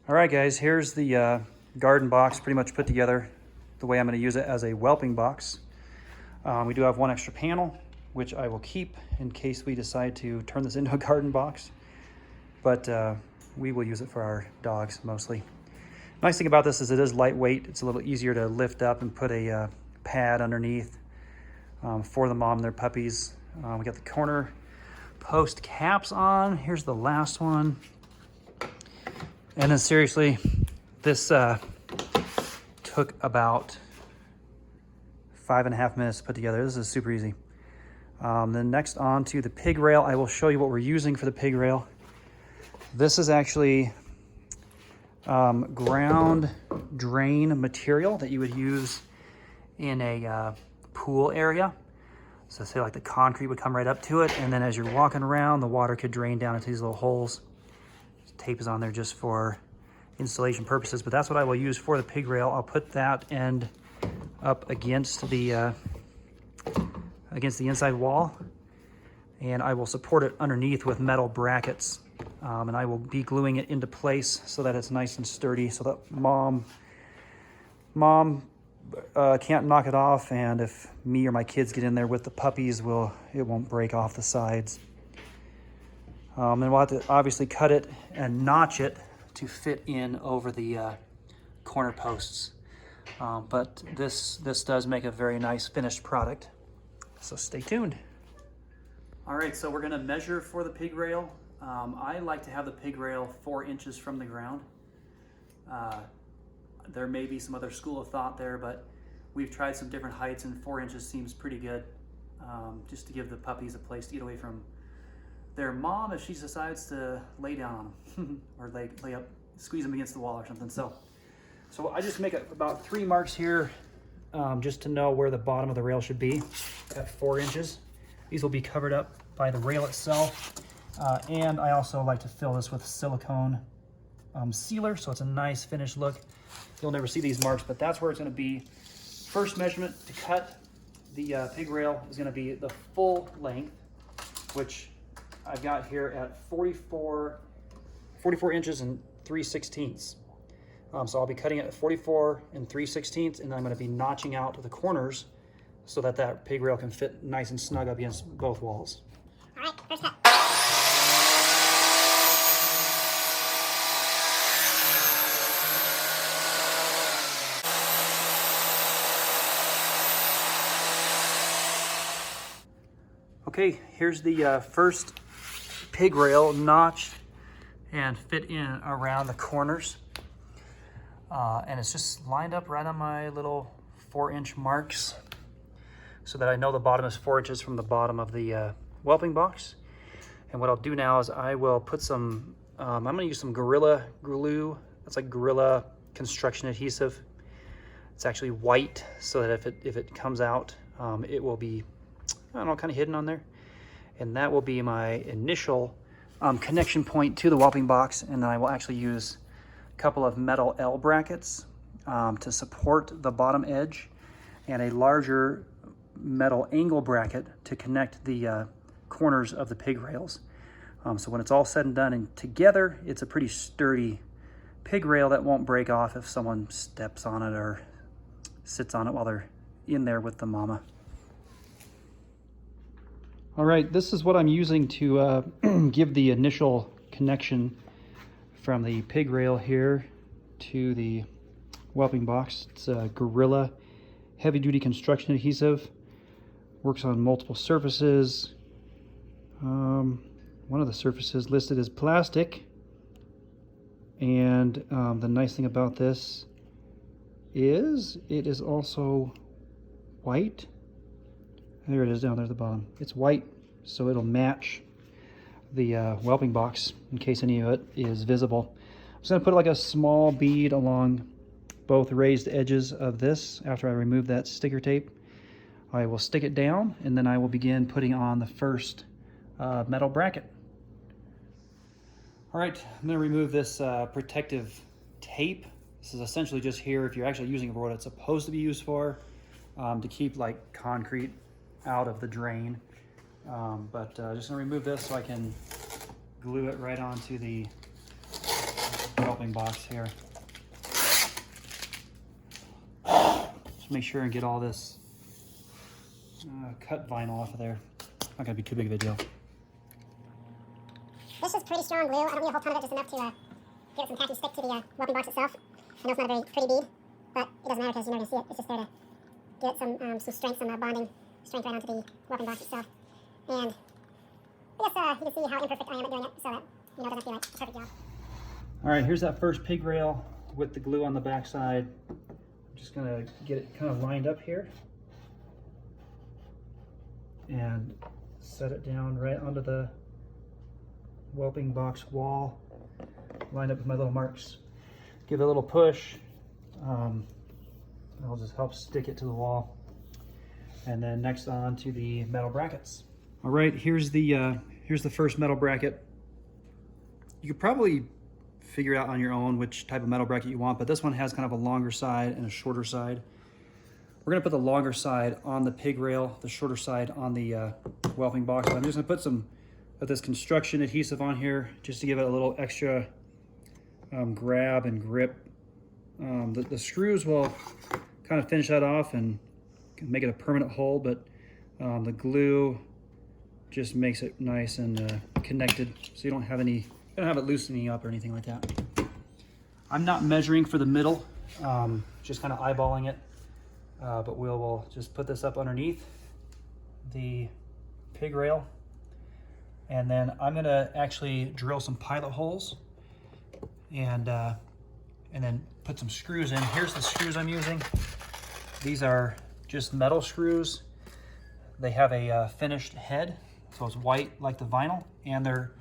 All right, guys, here's the garden box pretty much put together the way I'm going to use it as a whelping box. We do have one extra panel, which I will keep in case we decide to turn this into a garden box. But we will use it for our dogs mostly. Nice thing about this is it is lightweight. It's a little easier to lift up and put a pad underneath for the mom and their puppies. We got the corner post caps on. Here's the last one. And then seriously, this took about 5.5 minutes to put together. This is super easy. Then next on to the pig rail. I will show you what we're using for the pig rail. This is actually ground drain material that you would use in a pool area. So say like the concrete would come right up to it, and then as you're walking around, the water could drain down into these little holes. Tape is on there just for installation purposes, but that's what I will use for the pig rail. I'll put that end up against the inside wall, and I will support it underneath with metal brackets, and I will be gluing it into place so that it's nice and sturdy, so that mom can't knock it off, and if me or my kids get in there with the puppies, it won't break off the sides. Then we'll have to obviously cut it and notch it to fit in over the corner posts. But this does make a very nice finished product. So stay tuned. All right, so we're gonna measure for the pig rail. I like to have the pig rail 4 inches from the ground. There may be some other school of thought there, but we've tried some different heights, and 4 inches seems pretty good, just to give the puppies a place to get away from their mom if she decides to lay down on them or lay up, squeeze them against the wall or something. So I just make about 3 marks here, just to know where the bottom of the rail should be at 4 inches. These will be covered up by the rail itself, and I also like to fill this with silicone sealer, so it's a nice finished look. You'll never see these marks, but that's where it's going to be. First measurement to cut the pig rail is going to be the full length, which I've got here at 44 inches and 3/16. So I'll be cutting it at 44 and 3/16, and I'm going to be notching out the corners so that pig rail can fit nice and snug up against both walls. All right, first cut. Okay, here's the first pig rail notched and fit in around the corners. And it's just lined up right on my little 4-inch marks so that I know the bottom is 4 inches from the bottom of the whelping box. And what I'll do now is I will put some, I'm gonna use some Gorilla Glue. That's like Gorilla construction adhesive. It's actually white, so that if it comes out, it will be, I don't know, kind of hidden on there. And that will be my initial connection point to the whelping box. And then I will actually use a couple of metal L brackets to support the bottom edge, and a larger metal angle bracket to connect the corners of the pig rails. So when it's all said and done and together, it's a pretty sturdy pig rail that won't break off if someone steps on it or sits on it while they're in there with the mama. All right, this is what I'm using to give the initial connection from the pig rail here to the whelping box. It's a Gorilla heavy duty construction adhesive. Works on multiple surfaces. One of the surfaces listed as plastic. And the nice thing about this is it is also white. There it is down there at the bottom. It's white, so it'll match the whelping box in case any of it is visible. I'm just gonna put like a small bead along both raised edges of this. After I remove that sticker tape, I will stick it down, and then I will begin putting on the first metal bracket. All right, I'm gonna remove this protective tape. This is essentially just here if you're actually using it for what it's supposed to be used for, to keep like concrete out of the drain. Just gonna remove this so I can glue it right onto the whelping box here. Just make sure and get all this cut vinyl off of there. Not gonna be too big of a deal. This is pretty strong glue. I don't need a whole ton of it, just enough to give it some tacky stick to the whelping box itself. I know it's not a very pretty bead, but it doesn't matter because you're never gonna see it. It's just there to give it some strength, some bonding strength right onto the whelping box itself. And I guess you can see how imperfect I am at doing it, so that it doesn't feel like a perfect job. All right, here's that first pig rail with the glue on the back side. I'm just gonna get it kind of lined up here and set it down right onto the whelping box wall, lined up with my little marks. Give it a little push. That'll just help stick it to the wall. And then next on to the metal brackets. All right, here's the first metal bracket. You could probably figure out on your own which type of metal bracket you want, but this one has kind of a longer side and a shorter side. We're gonna put the longer side on the pig rail, the shorter side on the whelping box. I'm just gonna put some of this construction adhesive on here just to give it a little extra grab and grip. The screws will kind of finish that off and make it a permanent hold, but the glue just makes it nice and connected, so you don't have it loosening up or anything like that. I'm not measuring for the middle, just kind of eyeballing it, but we'll just put this up underneath the pig rail, and then I'm gonna actually drill some pilot holes and then put some screws in. Here's the screws I'm using. These are just metal screws. They have a finished head, so it's white like the vinyl, and they're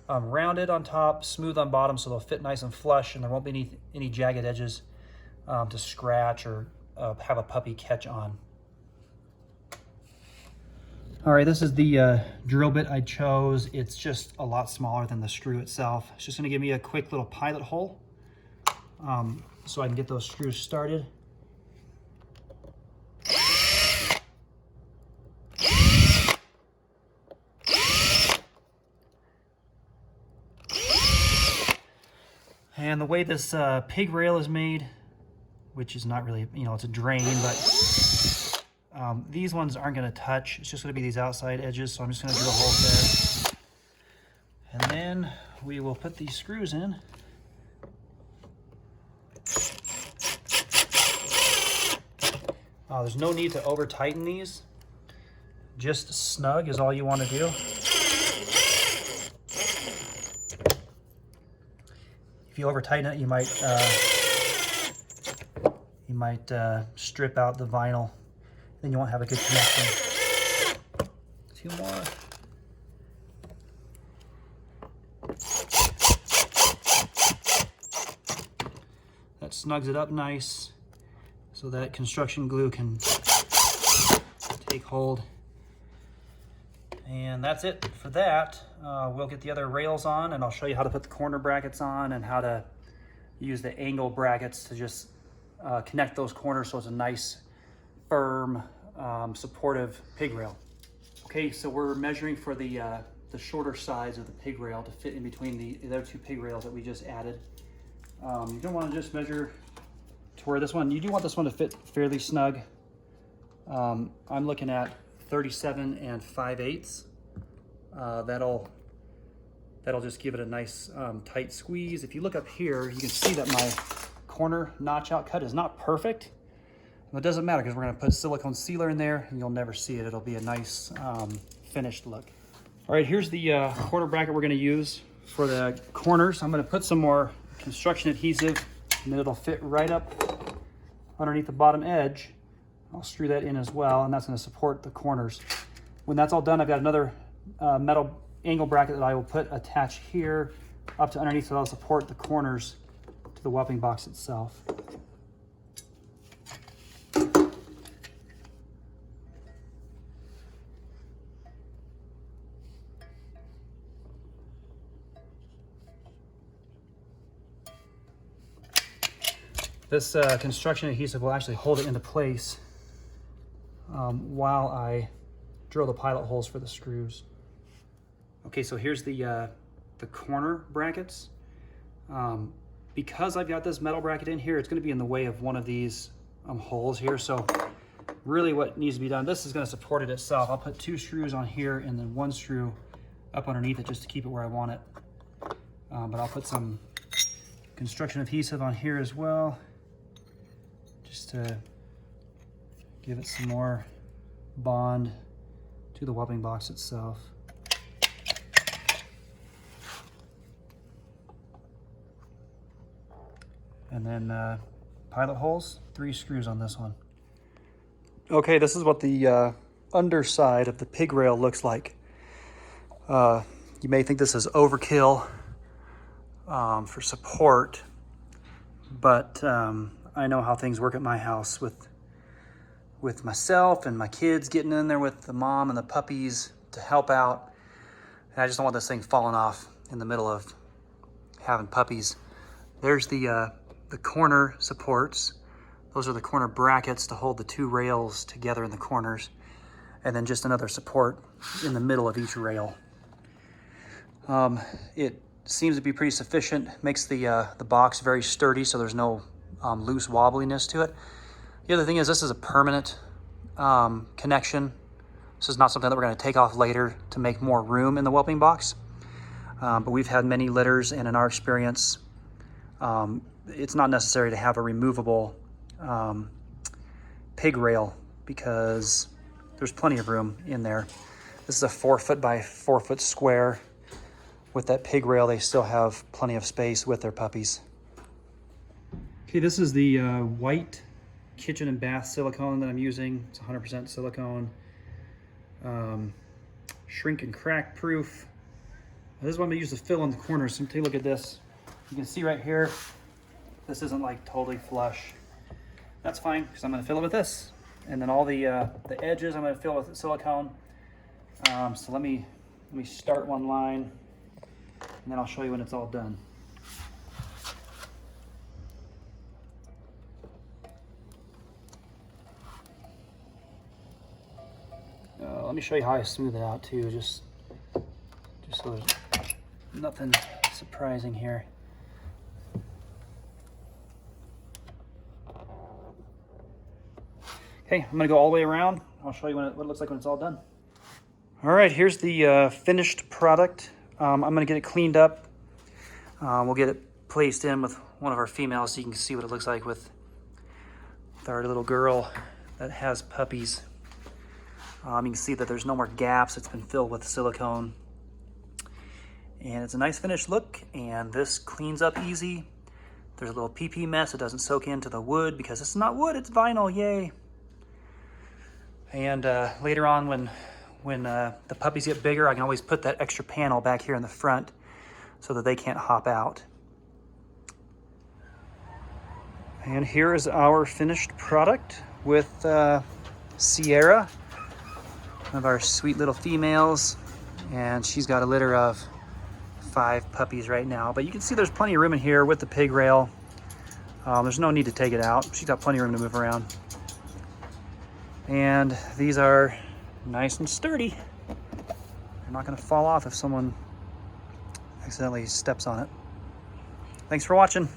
rounded on top, smooth on bottom, so they'll fit nice and flush, and there won't be any jagged edges to scratch or have a puppy catch on. All right, this is the drill bit I chose. It's just a lot smaller than the screw itself. It's just gonna give me a quick little pilot hole so I can get those screws started. And the way this pig rail is made, which is not really, it's a drain, but these ones aren't gonna touch. It's just gonna be these outside edges, so I'm just gonna drill holes there. And then we will put these screws in. There's no need to over tighten these. Just snug is all you wanna do. If you over tighten it, you might strip out the vinyl. Then you won't have a good connection. Two more. That snugs it up nice so that construction glue can take hold. And that's it for that. We'll get the other rails on, and I'll show you how to put the corner brackets on and how to use the angle brackets to just connect those corners so it's a nice, firm, supportive pig rail. Okay, so we're measuring for the shorter sides of the pig rail to fit in between the other two pig rails that we just added. You don't want to just measure to where this one, you do want this one to fit fairly snug. I'm looking at 37 and 5/8. That'll just give it a nice tight squeeze. If you look up here, you can see that my corner notch out cut is not perfect. It doesn't matter because we're going to put silicone sealer in there and you'll never see it. It'll be a nice finished look. All right, here's the corner bracket we're going to use for the corners. I'm going to put some more construction adhesive and then it'll fit right up underneath the bottom edge. I'll screw that in as well, and that's going to support the corners. When that's all done, I've got another metal angle bracket that I will put attached here up to underneath, so that'll support the corners to the whelping box itself. This construction adhesive will actually hold it into place while I drill the pilot holes for the screws. Okay, so here's the corner brackets. because I've got this metal bracket in here, it's going to be in the way of one of these holes here. So really what needs to be done, this is going to support it itself. I'll put 2 screws on here and then 1 screw up underneath it just to keep it where I want it. But I'll put some construction adhesive on here as well, just to give it some more bond to the whelping box itself. And then pilot holes, 3 screws on this one. Okay, this is what the underside of the pig rail looks like. You may think this is overkill for support, but I know how things work at my house with myself and my kids getting in there with the mom and the puppies to help out. And I just don't want this thing falling off in the middle of having puppies. There's the corner supports. Those are the corner brackets to hold the 2 rails together in the corners. And then just another support in the middle of each rail. It seems to be pretty sufficient. Makes the box very sturdy, so there's no loose wobbliness to it. The other thing is this is a permanent connection. This is not something that we're going to take off later to make more room in the whelping box. But we've had many litters, and in our experience, it's not necessary to have a removable pig rail because there's plenty of room in there. This is a 4 foot by 4 foot square. With that pig rail, they still have plenty of space with their puppies. Okay, this is the white kitchen and bath silicone that I'm using. It's 100% silicone. Shrink and crack proof. This is what I'm gonna use to fill in the corners. So take a look at this. You can see right here, this isn't like totally flush. That's fine, because I'm gonna fill it with this. And then all the edges I'm gonna fill with silicone. So let me start one line, and then I'll show you when it's all done. Let me show you how I smooth it out too, just so there's nothing surprising here. Okay, I'm gonna go all the way around. I'll show you what it looks like when it's all done. All right, here's the finished product. I'm gonna get it cleaned up. We'll get it placed in with one of our females so you can see what it looks like with our little girl that has puppies. You can see that there's no more gaps. It's been filled with silicone. And it's a nice finished look, and this cleans up easy. There's a little pee-pee mess. It doesn't soak into the wood because it's not wood, it's vinyl, yay. And later on when the puppies get bigger, I can always put that extra panel back here in the front so that they can't hop out. And here is our finished product with Sierra, one of our sweet little females, and she's got a litter of 5 puppies right now. But you can see there's plenty of room in here with the pig rail. There's no need to take it out. She's got plenty of room to move around. And these are nice and sturdy. They're not going to fall off if someone accidentally steps on it. Thanks for watching.